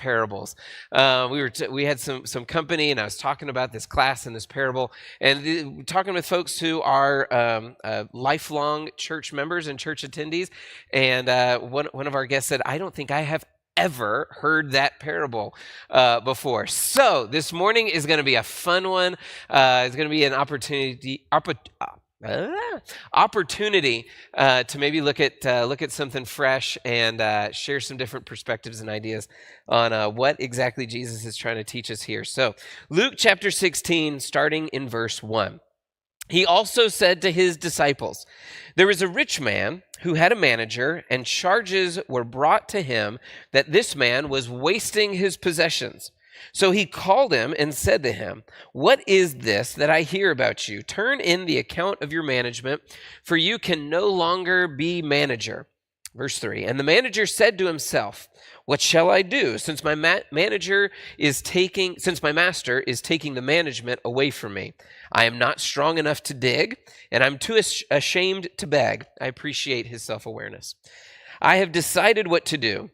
parables. We had some company, and I was talking about this class and this parable, and talking with folks who are lifelong church members and church attendees. And one of our guests said, "I don't think I have ever heard that parable before." So this morning is going to be a fun one. It's going to be an opportunity to maybe look at something fresh and share some different perspectives and ideas on what exactly Jesus is trying to teach us here. So Luke chapter 16, starting in verse 1. He also said to his disciples, "There was a rich man who had a manager, and charges were brought to him that this man was wasting his possessions. So he called him and said to him, 'What is this that I hear about you? Turn in the account of your management, for you can no longer be manager.'" Verse 3, "And the manager said to himself, 'What shall I do, since my master is taking the management away from me? I am not strong enough to dig, and I'm too ashamed to beg.'" I appreciate his self-awareness. "I have decided what to do,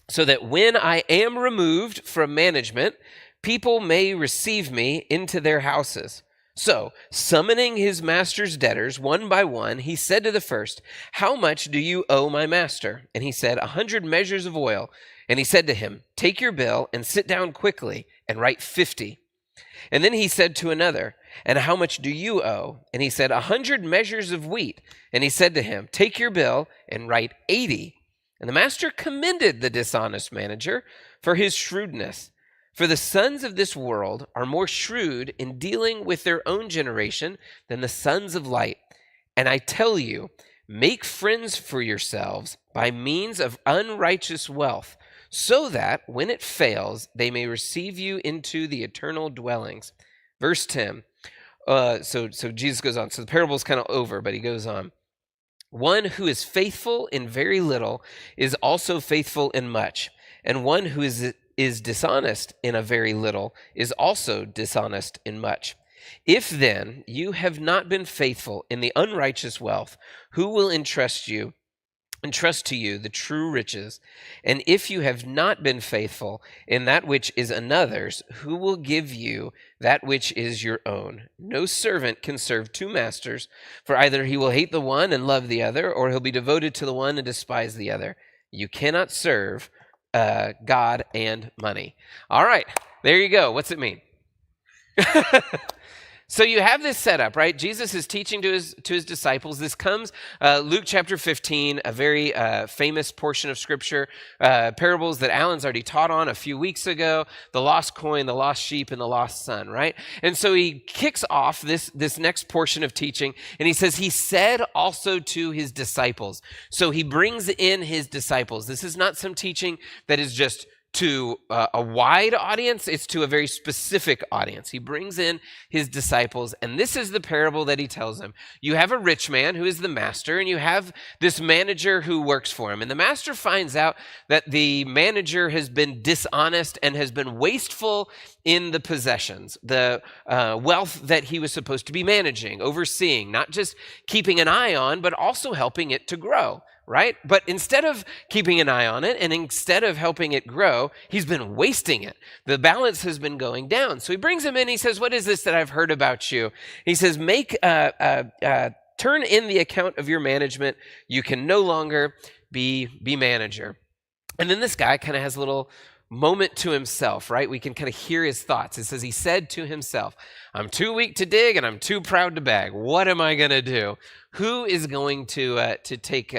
so that when I am removed from management, people may receive me into their houses." So, summoning his master's debtors one by one, he said to the first, "How much do you owe my master?" And he said, 100 measures of oil. And he said to him, "Take your bill and sit down quickly and write 50. And then he said to another, "And how much do you owe?" And he said, 100 measures of wheat. And he said to him, "Take your bill and write 80. And the master commended the dishonest manager for his shrewdness. For the sons of this world are more shrewd in dealing with their own generation than the sons of light. And I tell you, make friends for yourselves by means of unrighteous wealth, so that when it fails, they may receive you into the eternal dwellings." Verse 10. So Jesus goes on. So the parable is kind of over, but he goes on. "One who is faithful in very little is also faithful in much, and one who is dishonest in a very little is also dishonest in much. If then you have not been faithful in the unrighteous wealth, who will entrust to you the true riches? And if you have not been faithful in that which is another's, who will give you that which is your own? No servant can serve two masters, for either he will hate the one and love the other, or he'll be devoted to the one and despise the other. You cannot serve God and money." All right, there you go. What's it mean? So you have this setup, right? Jesus is teaching to his disciples. This comes, Luke chapter 15, a very famous portion of Scripture, parables that Alan's already taught on a few weeks ago, the lost coin, the lost sheep, and the lost son, right? And so he kicks off this next portion of teaching, and he says, he said also to his disciples. So he brings in his disciples. This is not some teaching that is just to a wide audience. It's to a very specific audience. He brings in his disciples, and this is the parable that he tells them. You have a rich man who is the master, and you have this manager who works for him. And the master finds out that the manager has been dishonest and has been wasteful in the possessions, the wealth that he was supposed to be managing, overseeing, not just keeping an eye on, but also helping it to grow. Right? But instead of keeping an eye on it and instead of helping it grow, he's been wasting it. The balance has been going down. So he brings him in. He says, "What is this that I've heard about you?" He says, turn in the account of your management. You can no longer be manager." And then this guy kind of has a little moment to himself, right? We can kind of hear his thoughts. It says he said to himself, "I'm too weak to dig and I'm too proud to beg. What am I going to do? Who is going to take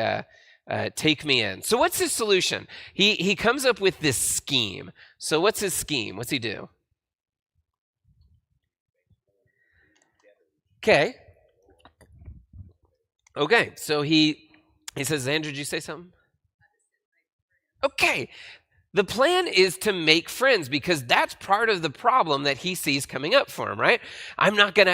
me in?" So what's his solution? He comes up with this scheme. So what's his scheme? What's he do? Okay. So he says, Andrew, did you say something? Okay. The plan is to make friends, because that's part of the problem that he sees coming up for him, right?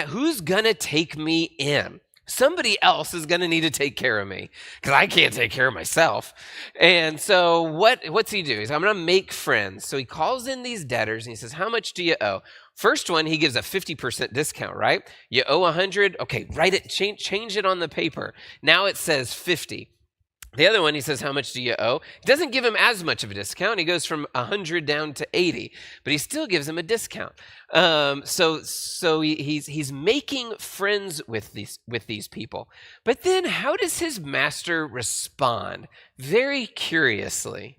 Who's gonna take me in? Somebody else is going to need to take care of me, because I can't take care of myself. And so what's he do? He says, I'm going to make friends. So he calls in these debtors and he says, "How much do you owe?" First one, he gives a 50% discount, right? You owe 100. Okay, write it, change it on the paper. Now it says 50. The other one, he says, how much do you owe? He doesn't give him as much of a discount. He goes from 100 down to 80, but he still gives him a discount. So he's making friends with these people. But then how does his master respond? Very curiously.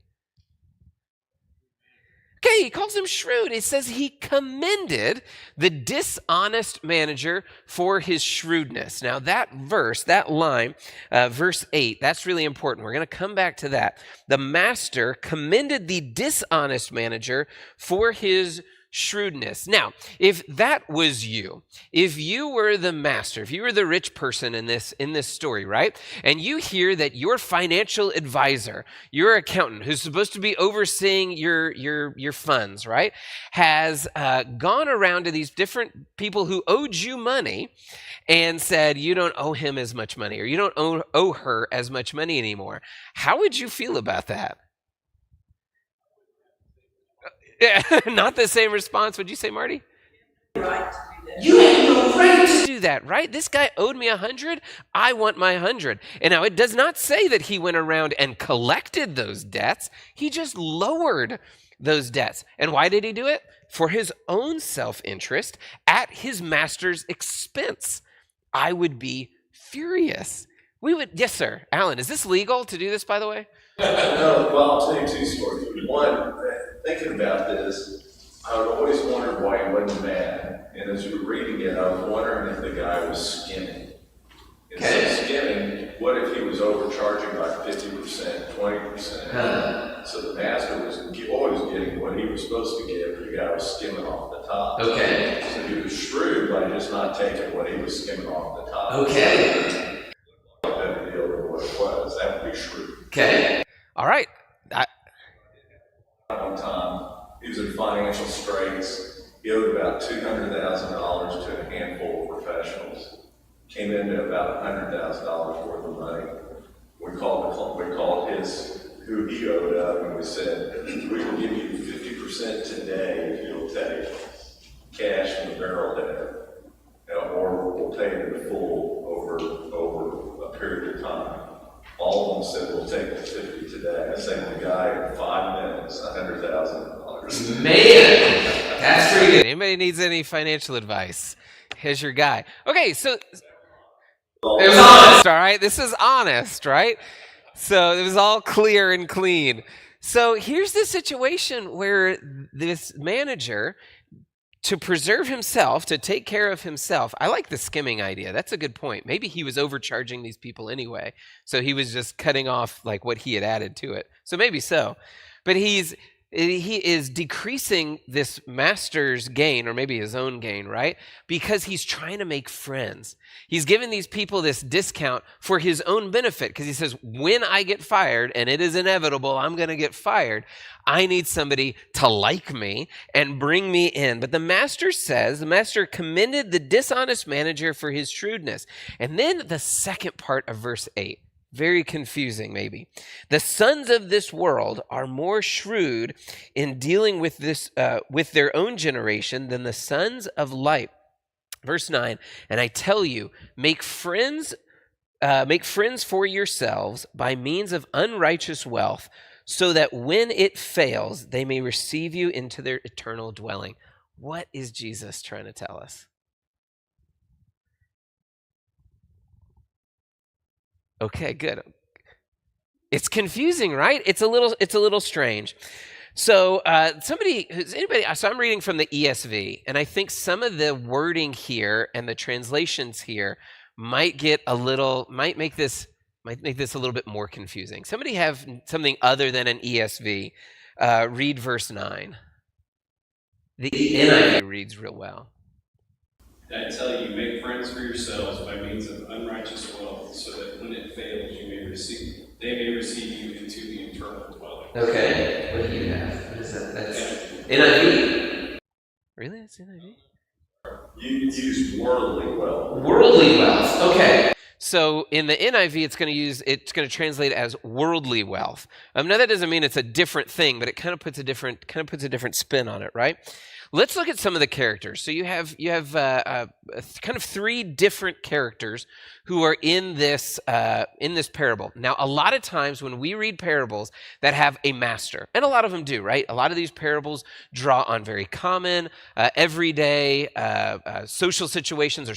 Okay, he calls him shrewd. He says he commended the dishonest manager for his shrewdness. Now, that verse, that line, verse 8, that's really important. We're going to come back to that. The master commended the dishonest manager for his shrewdness. Now, if that was you, if you were the master, if you were the rich person in this story, right? And you hear that your financial advisor, your accountant who's supposed to be overseeing your funds, right, has gone around to these different people who owed you money and said you don't owe him as much money or you don't owe her as much money anymore. How would you feel about that? Yeah, not the same response. Would you say, Marty? Right. You had no right To do that, right? This guy owed me 100. I want my 100. And now it does not say that he went around and collected those debts. He just lowered those debts. And why did he do it? For his own self-interest at his master's expense. I would be furious. Yes, sir. Alan, is this legal to do this, by the way? No, well, I'll tell you two stories. One, thinking about this, I would always wondered why he wasn't mad. And as we were reading it, I was wondering if the guy was skimming. Instead of skimming, what if he was overcharging by 50%, 20%? So the master was always getting what he was supposed to get, but the guy was skimming off the top. Okay. So he was shrewd by just not taking what he was skimming off the top. Okay. That deal with what it was. That would be shrewd. Okay. All right. One time, he was in financial straits. He owed about $200,000 to a handful of professionals. Came into about $100,000 worth of money. We called who he owed up, and we said, we will give you 50% today if you'll take cash from the barrelhead, or we'll pay it in full over a period of time. All of them said, we'll take the 50 today. I saved the guy in 5 minutes, $100,000. Man, that's pretty good. Anybody needs any financial advice? Here's your guy. Okay, so it was honest, all right? This is honest, right? So it was all clear and clean. So here's the situation where this manager, to preserve himself, to take care of himself, I like the skimming idea. That's a good point. Maybe he was overcharging these people anyway. So he was just cutting off like what he had added to it. So maybe so. But he is decreasing this master's gain, or maybe his own gain, right? Because he's trying to make friends. He's giving these people this discount for his own benefit, because he says, when I get fired, and it is inevitable, I'm going to get fired, I need somebody to like me and bring me in. But the master commended the dishonest manager for his shrewdness. And then the second part of verse 8. Very confusing, maybe. The sons of this world are more shrewd in dealing with this, with their own generation than the sons of light. Verse 9, and I tell you, make friends for yourselves by means of unrighteous wealth, so that when it fails, they may receive you into their eternal dwelling. What is Jesus trying to tell us? Okay, good. It's confusing, right? It's a little strange. So so I'm reading from the ESV, and I think some of the wording here and the translations here might make this a little bit more confusing. Somebody have something other than an ESV. Read verse 9. The NIV reads real well. I tell you, make friends for yourselves by means of unrighteous wealth, so that when it fails, they may receive you into the eternal dwelling. Okay. What do you have? What is that? That's NIV. Really? That's NIV? You use worldly wealth. Worldly wealth. Okay. So in the NIV, it's going to translate as worldly wealth. Now that doesn't mean it's a different thing, but it kind of puts a different spin on it, right? Let's look at some of the characters. So you have kind of three different characters who are in this parable. Now, a lot of times when we read parables that have a master, and a lot of them do, right? A lot of these parables draw on very common, everyday social situations or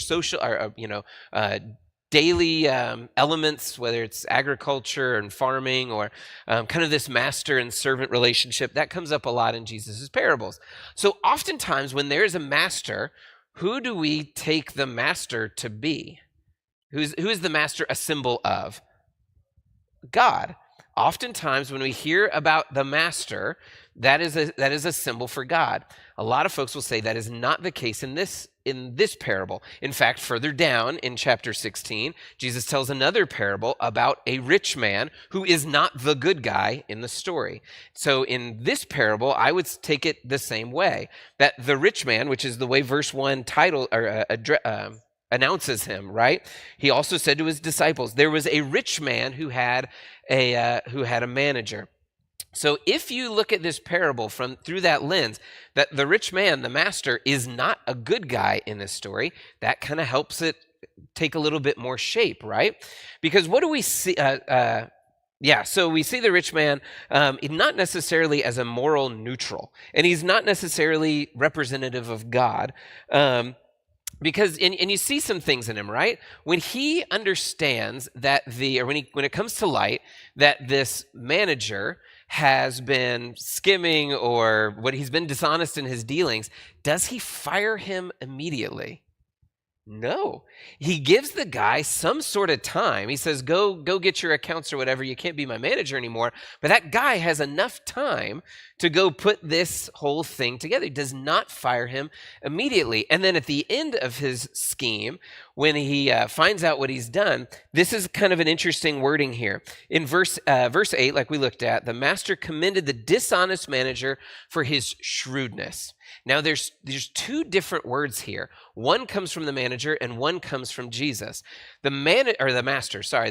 daily elements, whether it's agriculture and farming or kind of this master and servant relationship. That comes up a lot in Jesus' parables. So oftentimes when there's a master, who do we take the master to be? Who is the master a symbol of? God. Oftentimes when we hear about the master, that is a symbol for God. A lot of folks will say that is not the case in this parable. In fact, further down in chapter 16, Jesus tells another parable about a rich man who is not the good guy in the story. So in this parable, I would take it the same way, that the rich man, which is the way verse 1 announces him, right? He also said to his disciples, there was a rich man who had a manager. So if you look at this parable through that lens, that the rich man, the master, is not a good guy in this story, that kind of helps it take a little bit more shape, right? Because what do we see? So we see the rich man not necessarily as a moral neutral, and he's not necessarily representative of God. Because and you see some things in him, right? When he understands that when it comes to light, that this manager has been skimming or he's been dishonest in his dealings, does he fire him immediately? No. He gives the guy some sort of time. He says, go get your accounts or whatever. You can't be my manager anymore. But that guy has enough time to go put this whole thing together. He does not fire him immediately. And then at the end of his scheme, when he finds out what he's done, this is kind of an interesting wording here. In verse 8, like we looked at, the master commended the dishonest manager for his shrewdness. Now, there's two different words here. One comes from the manager and one comes from Jesus. The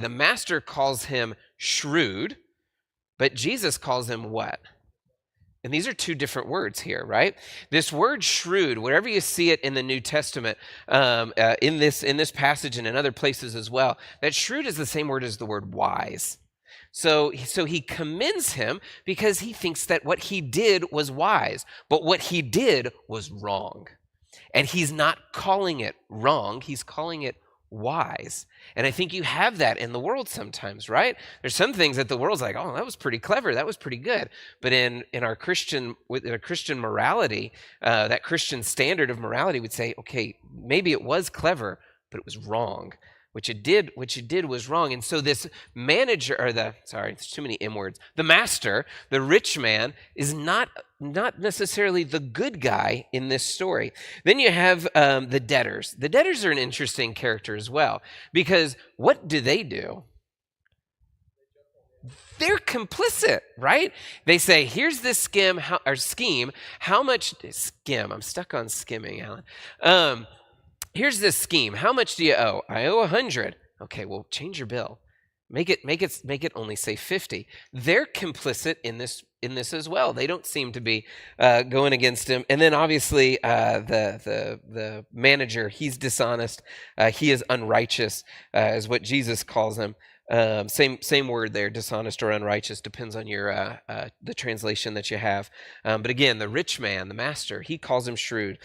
master calls him shrewd, but Jesus calls him what? And these are two different words here, right? This word shrewd, wherever you see it in the New Testament, in this passage and in other places as well, that shrewd is the same word as the word wise. So he commends him because he thinks that what he did was wise, but what he did was wrong. And he's not calling it wrong, he's calling it wise. And I think you have that in the world sometimes, right? There's some things that the world's like, oh, that was pretty clever, that was pretty good. But in our Christian morality, that Christian standard of morality would say, okay, maybe it was clever, but it was wrong. What you did was wrong. And so this manager, there's too many M words. The master, the rich man, is not necessarily the good guy in this story. Then you have the debtors. The debtors are an interesting character as well, because what do? They're complicit, right? They say, here's this scheme. How much skim? I'm stuck on skimming, Alan. Here's this scheme. How much do you owe? I owe 100. Okay, well, change your bill. Make it only say 50. They're complicit in this as well. They don't seem to be going against him. And then obviously the manager, he's dishonest. He is unrighteous, is what Jesus calls him. Same word there, dishonest or unrighteous, depends on your the translation that you have. But again, the rich man, the master, he calls him shrewd.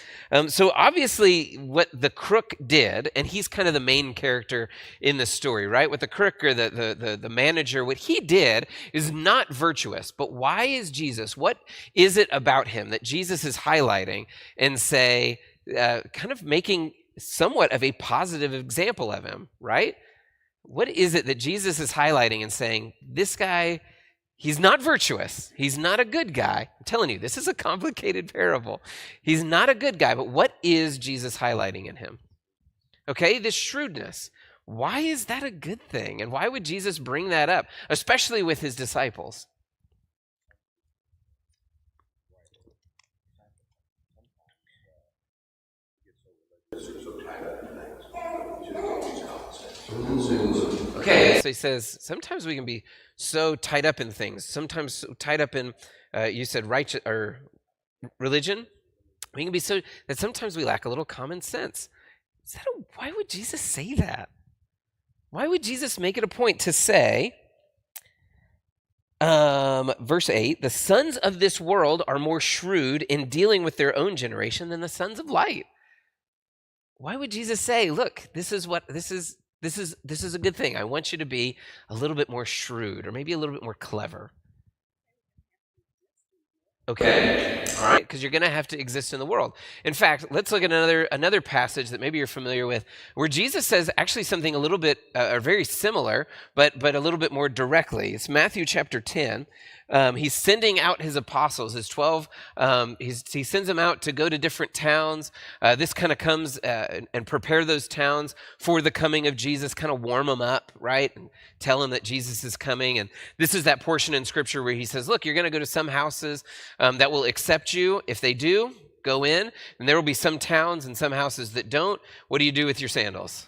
So obviously what the crook did, and he's kind of the main character in the story, right? What the crook or the manager, what he did is not virtuous. But why is Jesus, what is it about him that Jesus is highlighting and say, kind of making somewhat of a positive example of him, right? What is it that Jesus is highlighting and saying, this guy, he's not virtuous. He's not a good guy. I'm telling you, this is a complicated parable. He's not a good guy, but what is Jesus highlighting in him? Okay, this shrewdness. Why is that a good thing? And why would Jesus bring that up, especially with his disciples? Okay. So he says, sometimes we can be so tied up in things. Sometimes so tied up in, you said righteous or religion. We can be so that sometimes we lack a little common sense. Why would Jesus say that? Why would Jesus make it a point to say, verse 8, the sons of this world are more shrewd in dealing with their own generation than the sons of light? Why would Jesus say, look, this is a good thing. I want you to be a little bit more shrewd or maybe a little bit more clever. Okay, all right, because you're going to have to exist in the world. In fact, let's look at another passage that maybe you're familiar with, where Jesus says actually something a little bit, or very similar, but a little bit more directly. It's Matthew chapter 10. He's sending out his apostles, his 12. He sends them out to go to different towns. This kind of comes and prepare those towns for the coming of Jesus, kind of warm them up, right? And tell them that Jesus is coming. And this is that portion in Scripture where he says, look, you're going to go to some houses that will accept you. If they do, go in. And there will be some towns and some houses that don't. What do you do with your sandals?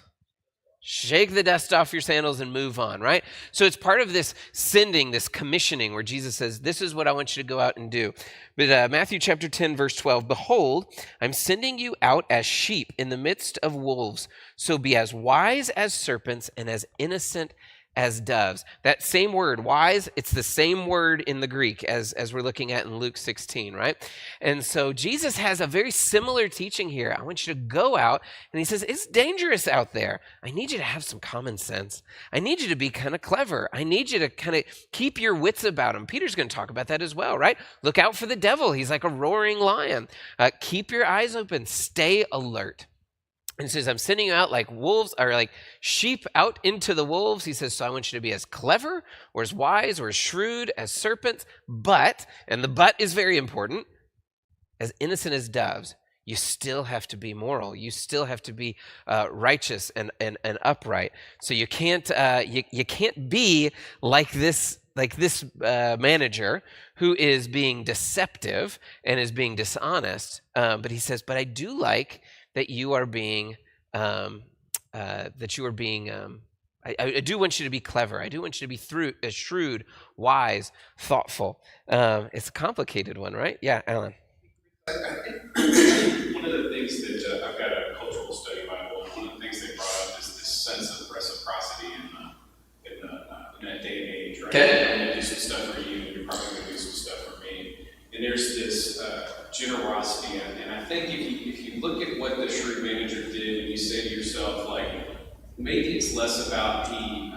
Shake the dust off your sandals and move on, right? So it's part of this sending, this commissioning, where Jesus says, this is what I want you to go out and do. But Matthew chapter 10, verse 12, behold, I'm sending you out as sheep in the midst of wolves. So be as wise as serpents and as innocent as doves. That same word, wise, it's the same word in the Greek as we're looking at in Luke 16, right? And so Jesus has a very similar teaching here. I want you to go out, and he says, it's dangerous out there. I need you to have some common sense. I need you to be kind of clever. I need you to kind of keep your wits about him. Peter's going to talk about that as well, right? Look out for the devil. He's like a roaring lion. Keep your eyes open. Stay alert. And he says, I'm sending you out like wolves, or like sheep out into the wolves. He says, so I want you to be as clever or as wise or as shrewd as serpents, but, and the but is very important, as innocent as doves. You still have to be moral. You still have to be righteous and upright. So you can't you can't be like this manager who is being deceptive and is being dishonest. But he says, but I do like that you are being, I do want you to be clever. I do want you to be shrewd, wise, thoughtful. It's a complicated one, right? Yeah, Alan. One of the things that I've got a cultural study Bible, and one of the things they brought up is this sense of reciprocity in that day and age, right? Okay. I'm going to do some stuff for you, and you're probably going to do some stuff for me. And there's this generosity, and I think if you look at what the shrewd manager did, and you say to yourself, like, maybe it's less about he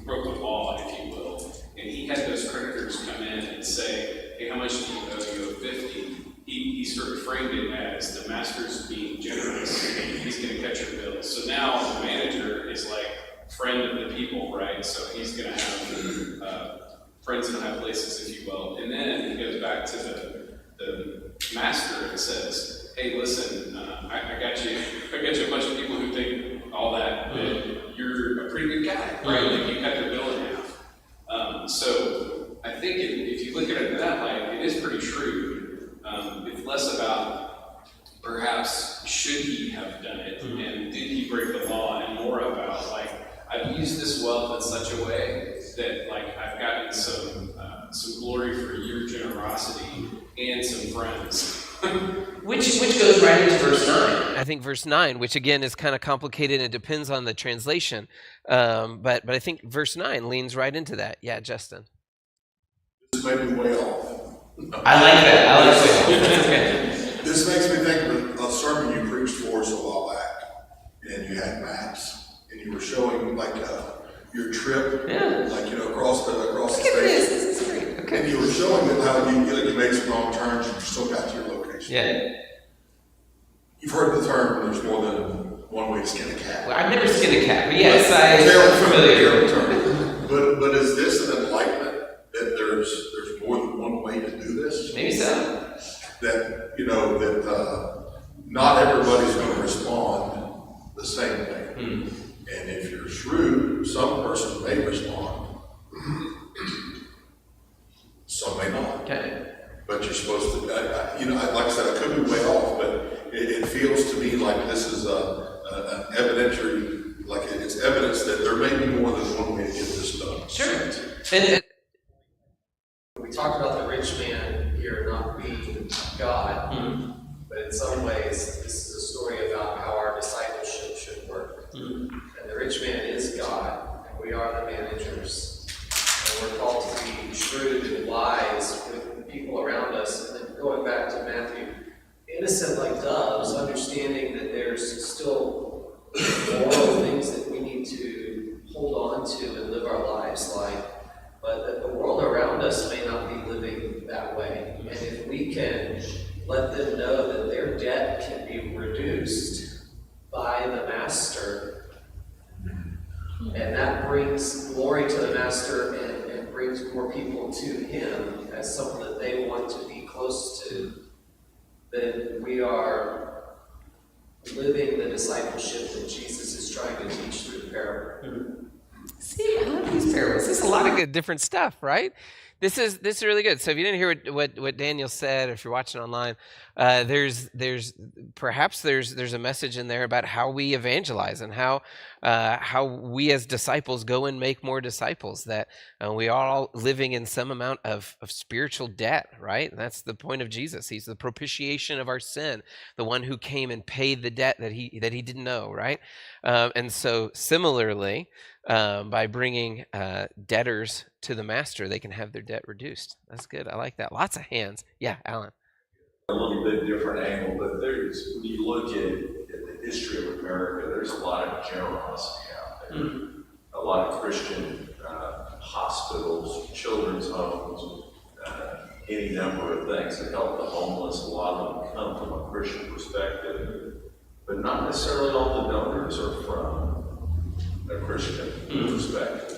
broke the law, if you will, and he had those creditors come in and say, hey, how much do you owe? You owe 50. He sort of framed it as the master's being generous, and he's going to cut your bills. So now the manager is like friend of the people, right? So he's going to have friends in high places, if you will. And then he goes back to the master and says, hey, listen, I got you a bunch of people who think all that, but you're a pretty good guy, right? Like you cut their bill in half. So I think if you look at it in that light, it is pretty shrewd. It's less about perhaps should he have done it and did he break the law, and more about like I've used this wealth in such a way that like I've gotten some glory for your generosity and some friends. Which goes right into verse 9. I think verse 9, which again is kind of complicated and depends on the translation, but I think verse 9 leans right into that. Yeah, Justin. This may be way off. I like that. This makes me think of a sermon you preached for us a while back, and you had maps, and you were showing like your trip, like across the state. This is great. Okay. And you were showing them how you made some wrong turns and you still got to your location. Yeah. You've heard the term, there's more than one way to skin a cat. Well, I've never skinned a cat, but yes, I'm familiar with the term. But is this an enlightenment that there's more than one way to do this? Maybe so. That not everybody's going to respond the same way. And if you're shrewd, some person may respond, some may not. Okay. But you're supposed to, like I said, I could be way off, but it feels to me like this is an evidentiary, like it's evidence And We talked about the rich man here not being God, but in some ways, this is a story about how our discipleship should work. And the rich man is God, and we are the managers. And we're called to be shrewd and wise with the people around us. And then going back to Matthew, innocent like doves, understanding that there's still moral things that we need to hold on to and live our lives like, but that the world around us may not be living that way. And if we can let them know that their debt can be reduced by the master, and that brings glory to the master and brings more people to him as someone that they want to be close to, then we are living the discipleship that Jesus is trying to teach through the parable. See, I love these parables. This is a lot of good different stuff, right? This is really good. So if you didn't hear what Daniel said, or if you're watching online, there's a message in there about how we evangelize and how we as disciples go and make more disciples. That we are all living in some amount of spiritual debt, right? And that's the point of Jesus. He's the propitiation of our sin, the one who came and paid the debt that he didn't know, right? And so similarly, by bringing debtors to the master, they can have their debt reduced. That's good. I like that. Lots of hands. Yeah, Alan. A little bit different angle, but there's, when you look at the history of America, there's a lot of generosity out there. A lot of Christian hospitals, children's homes, any number of things that help the homeless. A lot of them come from a Christian perspective, but not necessarily all the donors are from a Christian perspective.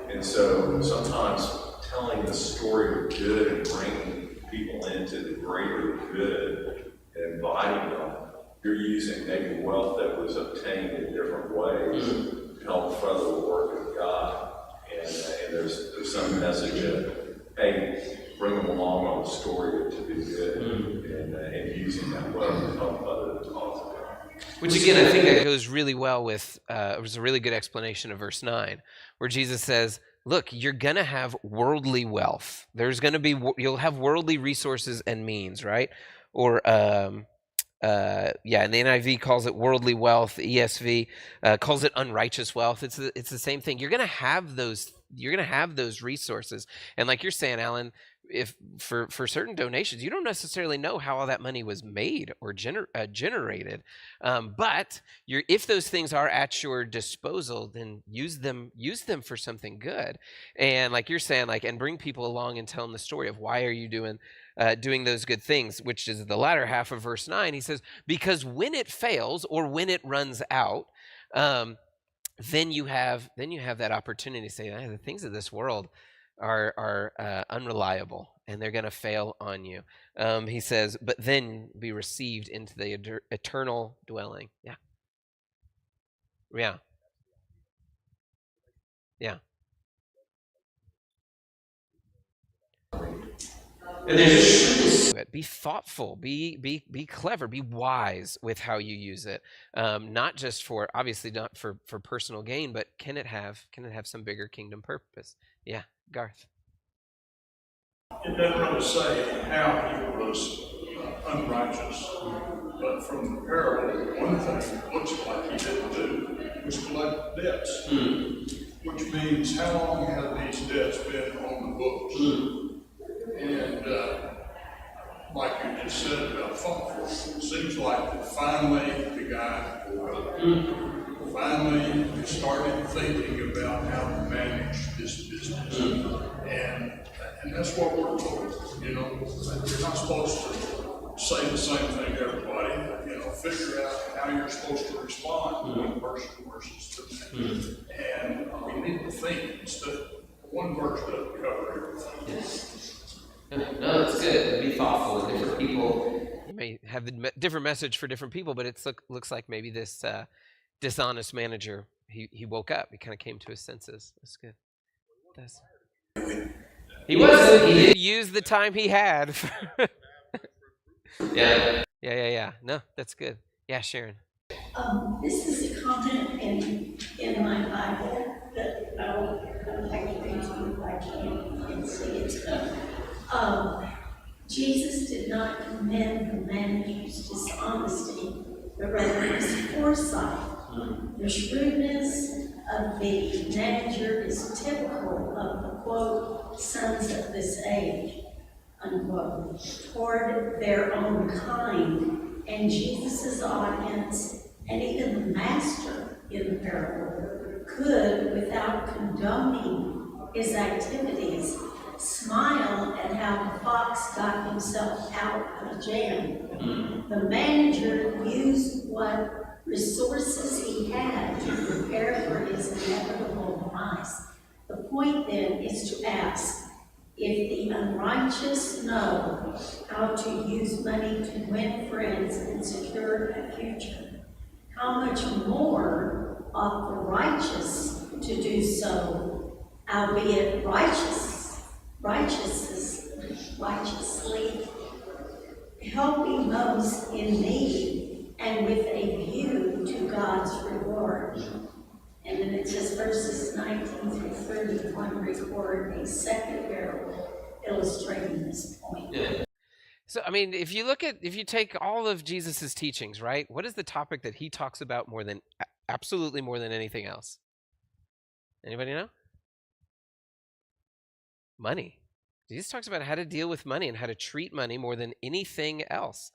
And so sometimes telling the story of good and bringing people into the greater good and inviting them, you're using maybe wealth that was obtained in different ways to help further the work of God. And there's some message of, hey, bring them along on the story to be good and using that wealth to help other causes. Which again, I think that goes really well with, it was a really good explanation of verse 9, where Jesus says, look, you're going to have worldly wealth. There's going to be, you'll have worldly resources and means, right? Or, and the NIV calls it worldly wealth. The ESV calls it unrighteous wealth. It's the same thing. You're going to have those resources. And like you're saying, Alan, if for certain donations, you don't necessarily know how all that money was made or generated, but if those things are at your disposal, then use them for something good. And like you're saying, and bring people along and tell them the story of why are you doing those good things, which is the latter half of verse 9. He says, because when it fails or when it runs out, then you have that opportunity to say, the things of this world are unreliable and they're going to fail on you. He says, but then be received into the eternal dwelling. Yeah. And there's be thoughtful, be clever, be wise with how you use it. Not just for, obviously not for personal gain, but can it have some bigger kingdom purpose? Yeah, Garth. It doesn't really say how he was unrighteous, but from the parable, one thing it looks like he didn't do was collect debts, which means how long have these debts been on the books? And like you just said about thoughtful, it seems like that finally the guy finally started thinking about how to manage this business. And that's what we're told, you're not supposed to say the same thing to everybody, figure out how you're supposed to respond to one person versus the next. And we need to think instead of one verse doesn't cover everything. Yes. No, it's good. Be thoughtful with different people. You may have a different message for different people, but it looks like maybe this dishonest manager, he woke up. He kind of came to his senses. That's good. He did use the time he had. Yeah. No, that's good. Yeah, Sharon. This is a content in my Bible that I would like to read to you if I can't see it. Jesus did not commend the manager's dishonesty, but rather his foresight. The shrewdness of the manager is typical of the, quote, sons of this age, unquote, toward their own kind, and Jesus' audience, and even the master in the parable, could, without condoning his activities, smile at how the fox got himself out of jam. The manager used what resources he had to prepare for his inevitable demise. The point then is to ask, if the unrighteous know how to use money to win friends and secure a future, how much more ought the righteous to do so, albeit righteously, helping those in need and with a view to God's reward. And then it says verses 19 through 31 record a second parable illustrating this point. Yeah. So, I mean, if you take all of Jesus's teachings, right? What is the topic that he talks about absolutely more than anything else? Anybody know? Money. Jesus talks about how to deal with money and how to treat money more than anything else,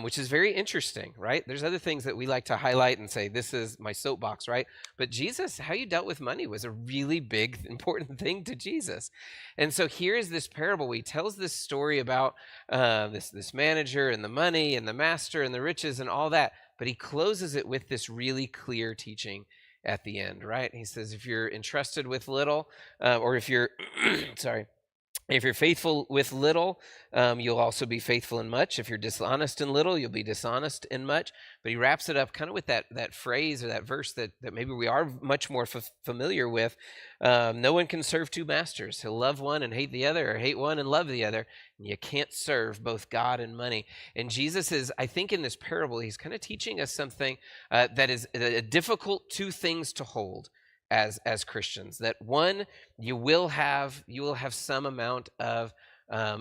which is very interesting, right? There's other things that we like to highlight and say, this is my soapbox, right? But Jesus, how you dealt with money was a really big, important thing to Jesus. And so here's this parable. He tells this story about this manager and the money and the master and the riches and all that, but he closes it with this really clear teaching at the end, right? He says, if you're entrusted with little, or if you're, if you're faithful with little, you'll also be faithful in much. If you're dishonest in little, you'll be dishonest in much. But he wraps it up kind of with that phrase or that verse that maybe we are much more familiar with. No one can serve two masters. He'll love one and hate the other, or hate one and love the other. And you can't serve both God and money. And Jesus is, I think in this parable, he's kind of teaching us something that is difficult two things to hold as Christians. That one, you will have some amount of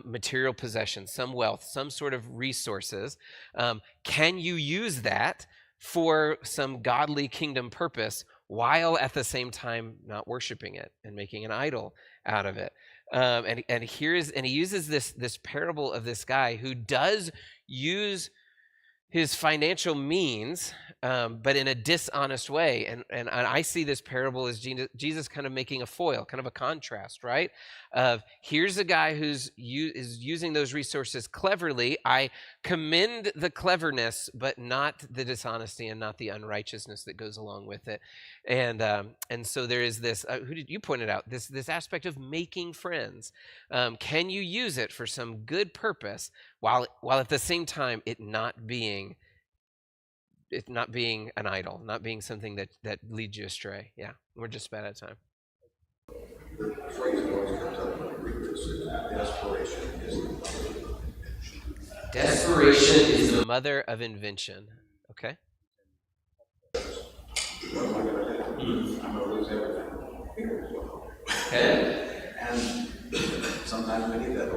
material possession, some wealth, some sort of resources. Can you use that for some godly kingdom purpose while at the same time not worshiping it and making an idol out of it? And he uses this parable of this guy who does use his financial means, but in a dishonest way. And I see this parable as Jesus kind of making a foil, kind of a contrast, right? Of here's a guy who's is using those resources cleverly. I commend the cleverness, but not the dishonesty and not the unrighteousness that goes along with it. And so there is this, who did you point it out, this aspect of making friends. Can you use it for some good purpose while at the same time it not being an idol, not being something that leads you astray? Yeah, we're just about out of time. The phrase that always comes up when I read this is desperation is the mother of invention. Desperation is the mother of invention. Okay. What am I going to do? I'm going to lose everything. Okay. And sometimes we need that.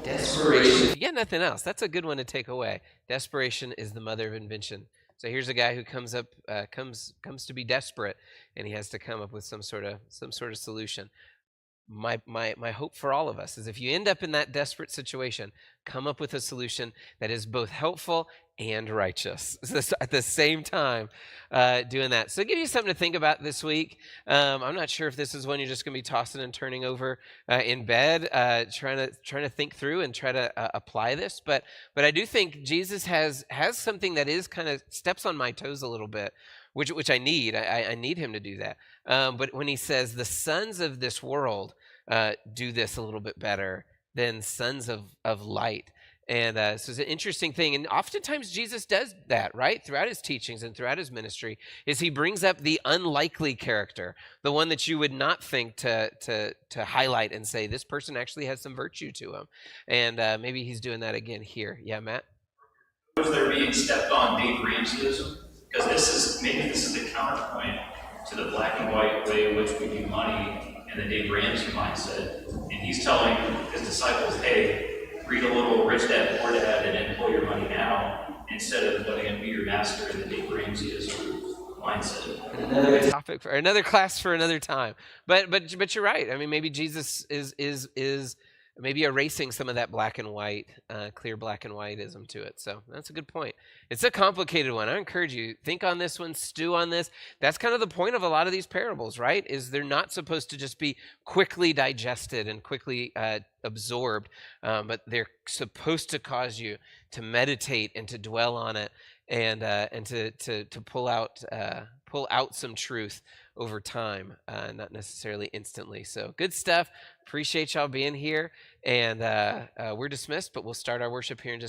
Desperation. If you get nothing else, that's a good one to take away. Desperation is the mother of invention. So here's a guy who comes to be desperate, and he has to come up with some sort of solution. My hope for all of us is if you end up in that desperate situation, come up with a solution that is both helpful and righteous at the same time, doing that. So give you something to think about this week. I'm not sure if this is one you're just going to be tossing and turning over in bed, trying to think through and try to apply this. But I do think Jesus has something that is kind of steps on my toes a little bit, which I need. I need him to do that. But when he says the sons of this world do this a little bit better than sons of light. And so it's an interesting thing. And oftentimes Jesus does that, right? Throughout his teachings and throughout his ministry, is he brings up the unlikely character, the one that you would not think to highlight and say, this person actually has some virtue to him. And maybe he's doing that again here. Yeah, Matt? They're being stepped on Dave Ramseyism, because this is the counterpoint to the black and white way in which we view money and the Dave Ramsey mindset. And he's telling his disciples, hey, read a little Rich Dad Poor Dad and then pull your money now, instead of letting it be your master in the Dave Ramseyism mindset. Another topic for another class for another time. But you're right. I mean, maybe Jesus is maybe erasing some of that black and white, clear black and whiteism to it. So that's a good point. It's a complicated one. I encourage you, think on this one, stew on this. That's kind of the point of a lot of these parables, right? Is they're not supposed to just be quickly digested and quickly absorbed, but they're supposed to cause you to meditate and to dwell on it and to pull out some truth over time, not necessarily instantly. So good stuff. Appreciate y'all being here. And we're dismissed, but we'll start our worship here in just